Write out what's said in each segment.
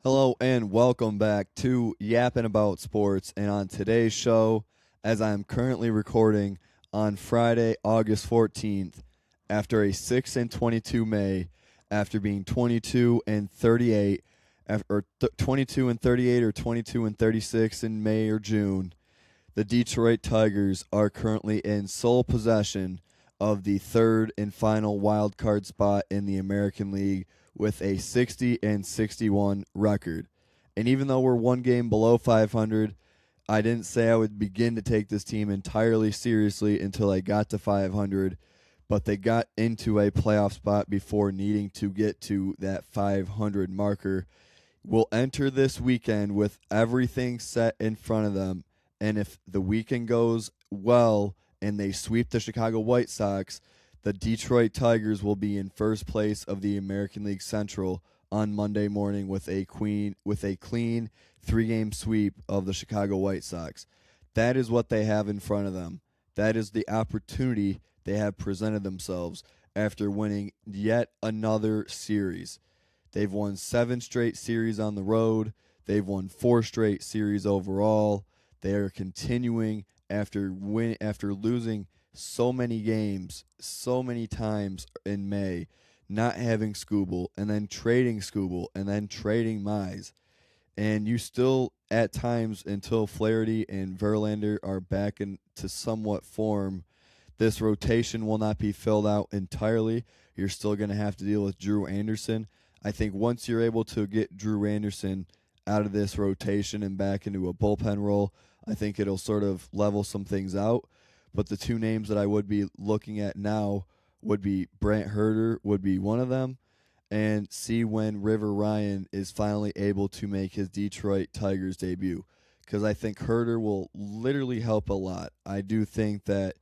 Hello and welcome back to Yapping About Sports. And on today's show, as I'm currently recording on Friday, August 14th, after a 6-22 May, after being 22 and 38, or 22 and 38 or 22 and 36 in May or June, the Detroit Tigers are currently in sole possession of the third and final wild card spot in the American League with a 60 and 61 record. And even though we're one game below 500, I didn't say I would begin to take this team entirely seriously until I got to 500, but they got into a playoff spot before needing to get to that 500 marker. Will enter this weekend with everything set in front of them, and if the weekend goes well and they sweep the Chicago White Sox, the Detroit Tigers will be in first place of the American League Central on Monday morning with a clean 3-game sweep of the Chicago White Sox. That is what they have in front of them. That is the opportunity they have presented themselves after winning yet another series. They've won 7 straight series on the road. They've won 4 straight series overall. They are continuing after losing so many games, so many times in May, not having Skubal, and then trading Skubal, and then trading Mize. And you still, at times, until Flaherty and Verlander are back into somewhat form, this rotation will not be filled out entirely. You're still going to have to deal with Drew Anderson. I think once you're able to get Drew Anderson out of this rotation and back into a bullpen role, I think it'll sort of level some things out. But the two names that I would be looking at now would be Brant Herter would be one of them, and see when River Ryan is finally able to make his Detroit Tigers debut, because I think Herter will literally help a lot. I do think that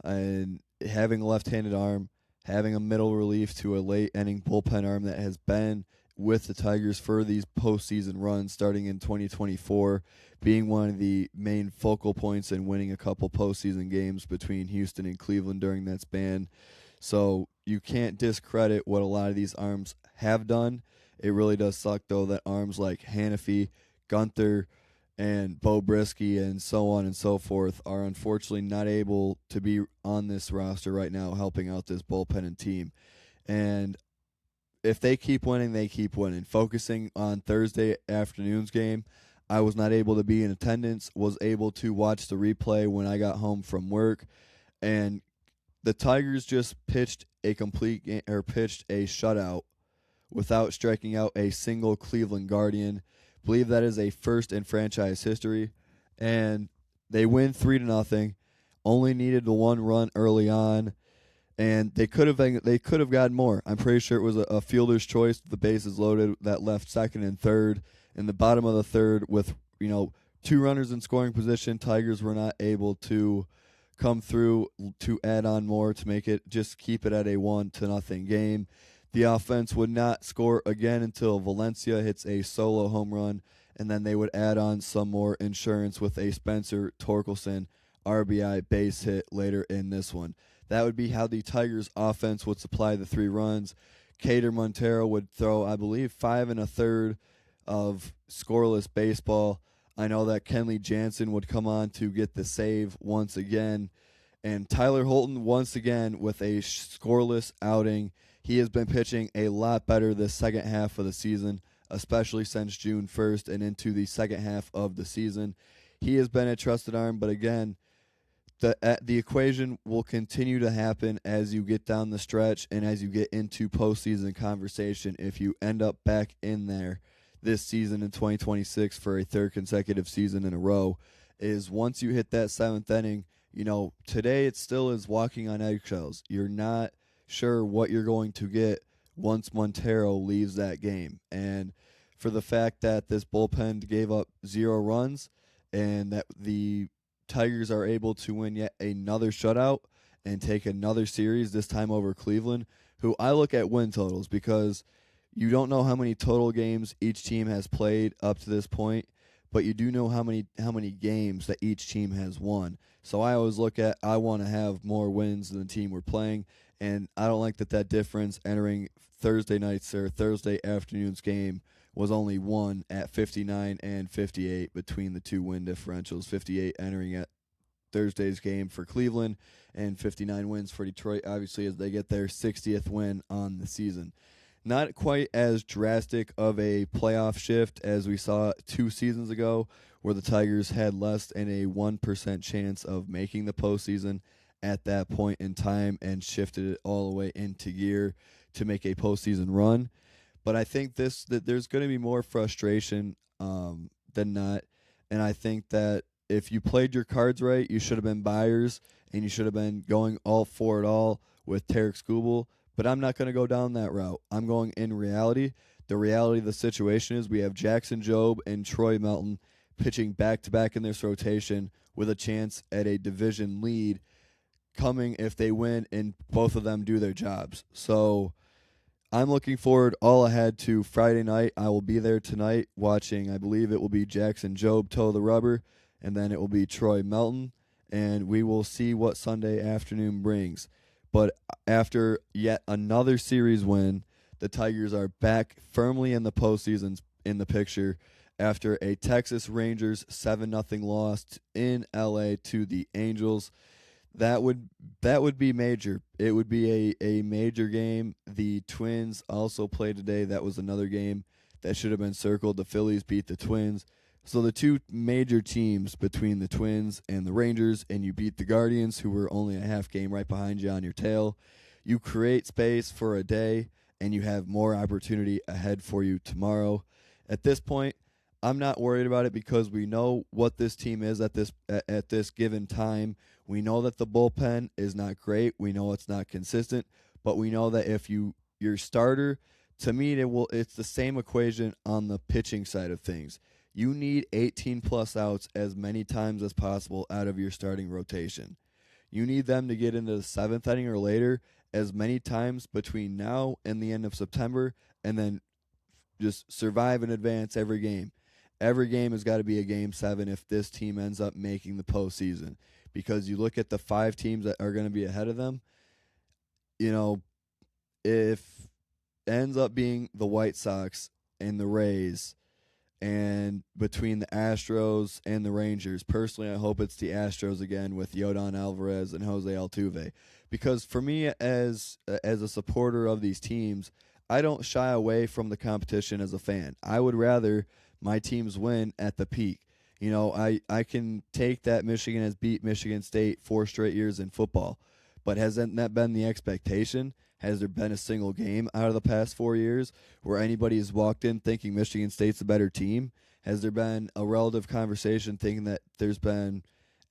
having a left-handed arm, having a middle relief to a late-inning bullpen arm that has been with the Tigers for these postseason runs starting in 2024, being one of the main focal points in winning a couple postseason games between Houston and Cleveland during that span. So you can't discredit what a lot of these arms have done. It really does suck, though, that arms like Hannafy, Gunther, and Bo Brisky and so on and so forth are unfortunately not able to be on this roster right now helping out this bullpen and team. And if they keep winning, they keep winning. Focusing on Thursday afternoon's game, I was not able to be in attendance, was able to watch the replay when I got home from work, and the Tigers just pitched a shutout without striking out a single Cleveland Guardian. Believe that is a first in franchise history, and they win 3-0. Only needed the one run early on, and they could have gotten more. I'm pretty sure it was a fielder's choice with the bases loaded that left second and third. In the bottom of the third, with 2 runners in scoring position, Tigers were not able to come through to add on more to make it just keep it at a 1-0 game. The offense would not score again until Valencia hits a solo home run, and then they would add on some more insurance with a Spencer Torkelson RBI base hit later in this one. That would be how the Tigers' offense would supply the 3 runs. Cater Montero would throw, I believe, 5 1/3 of scoreless baseball. I know that Kenley Jansen would come on to get the save once again. And Tyler Holton once again with a scoreless outing. He has been pitching a lot better this second half of the season, especially since June 1st and into the second half of the season. He has been a trusted arm, but again, the equation will continue to happen as you get down the stretch and as you get into postseason conversation. If you end up back in there this season in 2026 for a third consecutive season in a row, is once you hit that 7th inning, today it still is walking on eggshells. You're not sure what you're going to get once Montero leaves that game. And for the fact that this bullpen gave up 0 runs and that the Tigers are able to win yet another shutout and take another series, this time over Cleveland, who I look at win totals because you don't know how many total games each team has played up to this point, but you do know how many games that each team has won. So I always look at, I want to have more wins than the team we're playing, and I don't like that difference entering Thursday night's or Thursday afternoon's game was only won at 59 and 58 between the two win differentials. 58 entering at Thursday's game for Cleveland, and 59 wins for Detroit, obviously, as they get their 60th win on the season. Not quite as drastic of a playoff shift as we saw 2 seasons ago, where the Tigers had less than a 1% chance of making the postseason at that point in time and shifted it all the way into gear to make a postseason run. But I think that there's going to be more frustration than not, and I think that if you played your cards right, you should have been buyers and you should have been going all for it all with Tarek Skubal. But I'm not going to go down that route. I'm going in reality. The reality of the situation is we have Jackson Jobe and Troy Melton pitching back-to-back in this rotation with a chance at a division lead coming if they win and both of them do their jobs. So I'm looking forward all ahead to Friday night. I will be there tonight watching, I believe it will be Jackson Jobe toe the rubber, and then it will be Troy Melton, and we will see what Sunday afternoon brings. But after yet another series win, the Tigers are back firmly in the postseason in the picture after a Texas Rangers 7-0 loss in LA to the Angels. That would be major. It would be a major game. The Twins also played today. That was another game that should have been circled. The Phillies beat the Twins. So the two major teams between the Twins and the Rangers, and you beat the Guardians, who were only a half game right behind you on your tail. You create space for a day, and you have more opportunity ahead for you tomorrow. At this point, I'm not worried about it because we know what this team is at this given time. We know that the bullpen is not great. We know it's not consistent, but we know that if your starter, to me, it's the same equation on the pitching side of things. You need 18-plus outs as many times as possible out of your starting rotation. You need them to get into the 7th inning or later as many times between now and the end of September, and then just survive and advance every game. Every game has got to be a Game 7 if this team ends up making the postseason. Because you look at the 5 teams that are going to be ahead of them, if it ends up being the White Sox and the Rays, and between the Astros and the Rangers, personally, I hope it's the Astros again with Yordan Alvarez and Jose Altuve. Because for me, as a supporter of these teams, I don't shy away from the competition as a fan. I would rather my teams win at the peak. I can take that Michigan has beat Michigan State 4 straight years in football, but hasn't that been the expectation? Has there been a single game out of the past 4 years where anybody has walked in thinking Michigan State's a better team? Has there been a relative conversation thinking that there's been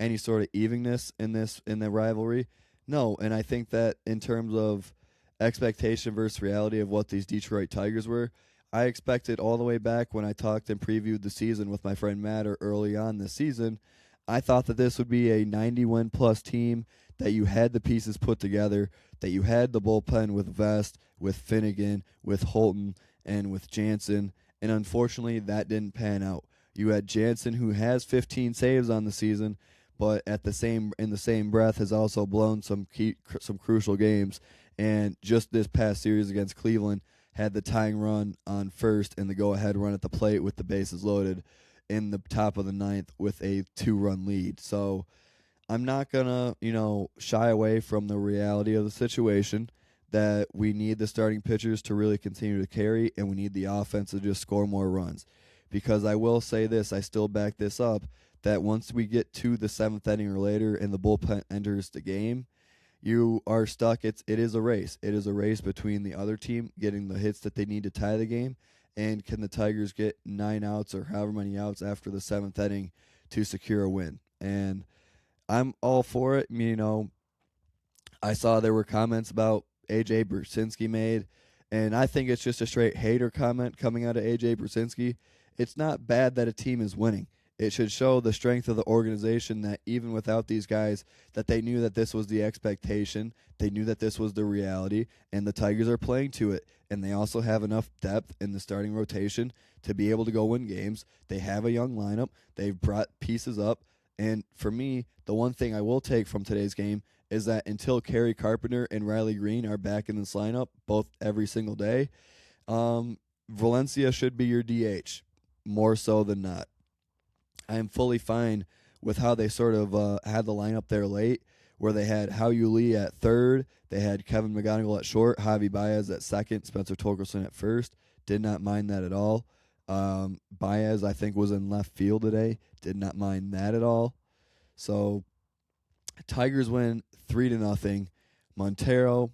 any sort of evenness in the rivalry? No, and I think that in terms of expectation versus reality of what these Detroit Tigers were, I expected all the way back when I talked and previewed the season with my friend Matt early on this season, I thought that this would be a 90-win-plus team, that you had the pieces put together, that you had the bullpen with Vest, with Finnegan, with Holton, and with Jansen, and unfortunately that didn't pan out. You had Jansen, who has 15 saves on the season, but in the same breath has also blown some crucial games, and just this past series against Cleveland had the tying run on first and the go-ahead run at the plate with the bases loaded in the top of the 9th with a 2-run lead. So I'm not going to, shy away from the reality of the situation, that we need the starting pitchers to really continue to carry, and we need the offense to just score more runs. Because I will say this, I still back this up, that once we get to the 7th inning or later and the bullpen enters the game, you are stuck. It is a race. It is a race between the other team getting the hits that they need to tie the game, and can the Tigers get 9 outs or however many outs after the 7th inning to secure a win. And I'm all for it. I saw there were comments about A.J. Brzezinski made, and I think it's just a straight hater comment coming out of A.J. Brzezinski. It's not bad that a team is winning. It should show the strength of the organization that even without these guys, that they knew that this was the expectation, they knew that this was the reality, and the Tigers are playing to it. And they also have enough depth in the starting rotation to be able to go win games. They have a young lineup. They've brought pieces up. And for me, the one thing I will take from today's game is that until Kerry Carpenter and Riley Green are back in this lineup, both every single day, Valencia should be your DH, more so than not. I am fully fine with how they sort of had the lineup there late, where they had Hao Yu Lee at third, they had Kevin McGonigal at short, Javi Baez at second, Spencer Torkelson at first. Did not mind that at all. Baez, I think, was in left field today. Did not mind that at all. So, Tigers win 3-0. Montero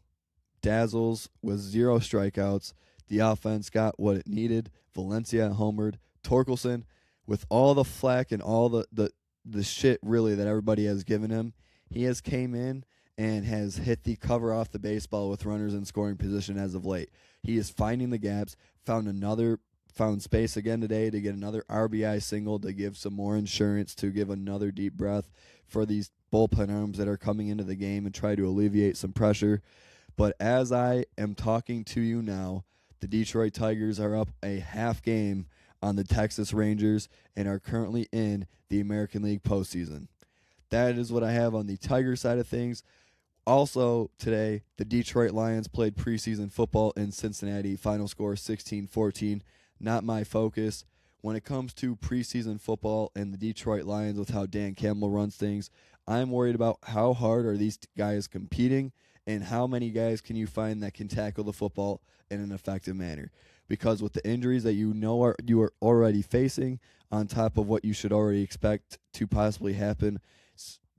dazzles with 0 strikeouts. The offense got what it needed. Valencia homered. Torkelson, with all the flack and all the shit really that everybody has given him, he has came in and has hit the cover off the baseball with runners in scoring position as of late. He is finding the gaps, found space again today to get another RBI single, to give some more insurance, to give another deep breath for these bullpen arms that are coming into the game and try to alleviate some pressure. But as I am talking to you now, the Detroit Tigers are up a half game on the Texas Rangers and are currently in the American League postseason. That is what I have on the Tiger side of things. Also today, the Detroit Lions played preseason football in Cincinnati. Final score 16-14. Not my focus. When it comes to preseason football and the Detroit Lions with how Dan Campbell runs things, I'm worried about how hard are these guys competing and how many guys can you find that can tackle the football in an effective manner. Because with the injuries that you are already facing, on top of what you should already expect to possibly happen,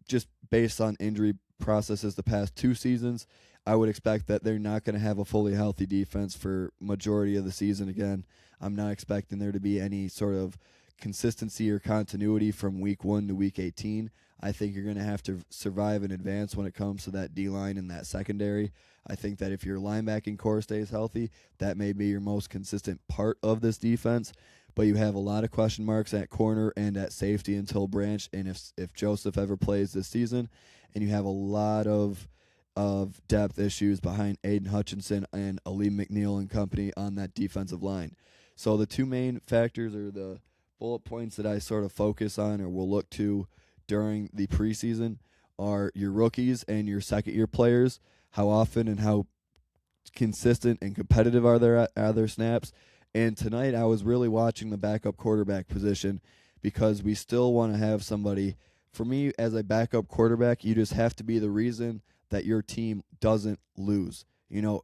just based on injury processes the past 2 seasons, I would expect that they're not going to have a fully healthy defense for majority of the season again. I'm not expecting there to be any sort of consistency or continuity from week 1 to week 18. I think you're going to have to survive and advance when it comes to that D-line and that secondary. I think that if your linebacking core stays healthy, that may be your most consistent part of this defense. But you have a lot of question marks at corner and at safety until Branch, and if Joseph ever plays this season, and you have a lot of depth issues behind Aiden Hutchinson and Ali McNeil and company on that defensive line. So the 2 main factors or the bullet points that I sort of focus on or will look to during the preseason are your rookies and your second-year players. How often and how consistent and competitive are their snaps? And tonight I was really watching the backup quarterback position because we still want to have somebody. For me, as a backup quarterback, you just have to be the reason that your team doesn't lose. You know,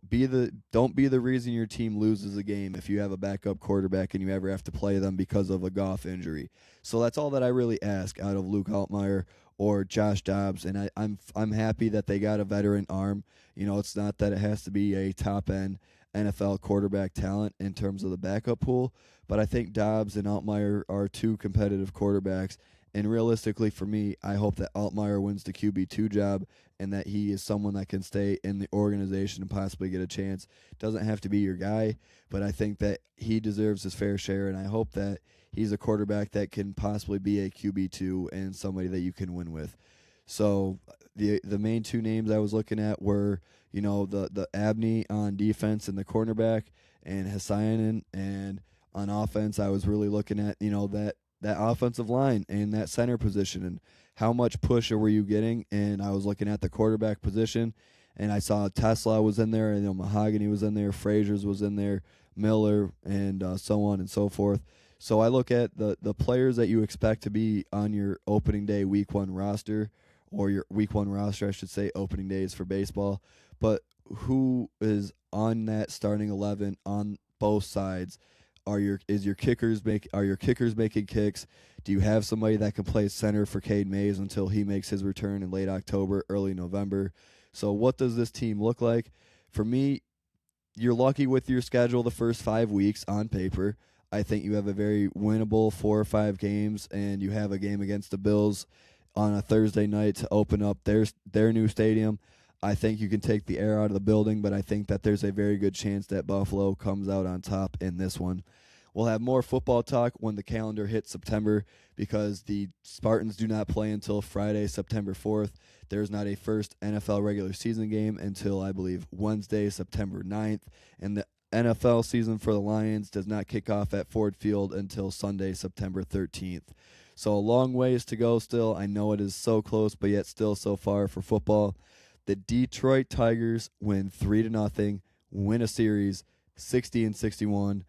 don't be the reason your team loses a game if you have a backup quarterback and you ever have to play them because of a Goff injury. So that's all that I really ask out of Luke Altmaier or Josh Dobbs, and I'm happy that they got a veteran arm. You know, it's not that it has to be a top end NFL quarterback talent in terms of the backup pool, but I think Dobbs and Altmaier are 2 competitive quarterbacks. And realistically for me, I hope that Altmaier wins the QB2 job and that he is someone that can stay in the organization and possibly get a chance. Doesn't have to be your guy, but I think that he deserves his fair share, and I hope that he's a quarterback that can possibly be a QB2 and somebody that you can win with. So the main 2 names I was looking at were, you know, the Abney on defense and the cornerback, and Hassanen, and on offense I was really looking at, you know, that offensive line and that center position and how much push were you getting. And I was looking at the quarterback position, and I saw Tesla was in there, and you know, Mahogany was in there, Frazier's was in there, Miller, and so on and so forth. So I look at the players that you expect to be on your opening day week 1 roster, or your week 1 roster, I should say. Opening days for baseball, but who is on that starting 11 on both sides? Are your kickers making kicks? Do you have somebody that can play center for Cade Mays until he makes his return in late October, early November? So what does this team look like? For me, you're lucky with your schedule the first 5 weeks on paper. I think you have a very winnable 4 or 5 games, and you have a game against the Bills on a Thursday night to open up their new stadium. I think you can take the air out of the building, but I think that there's a very good chance that Buffalo comes out on top in this one. We'll have more football talk when the calendar hits September, because the Spartans do not play until Friday, September 4th. There's not a first NFL regular season game until, I believe, Wednesday, September 9th. And the NFL season for the Lions does not kick off at Ford Field until Sunday, September 13th. So a long ways to go still. I know it is so close, but yet still so far for football. The Detroit Tigers win 3-0, win a series, 60-61.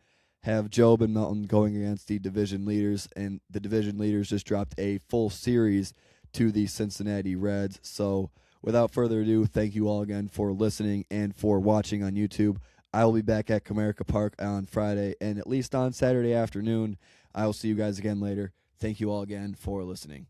have Job and Melton going against the division leaders, and the division leaders just dropped a full series to the Cincinnati Reds. So without further ado, thank you all again for listening and for watching on YouTube. I will be back at Comerica Park on Friday, and at least on Saturday afternoon. I will see you guys again later. Thank you all again for listening.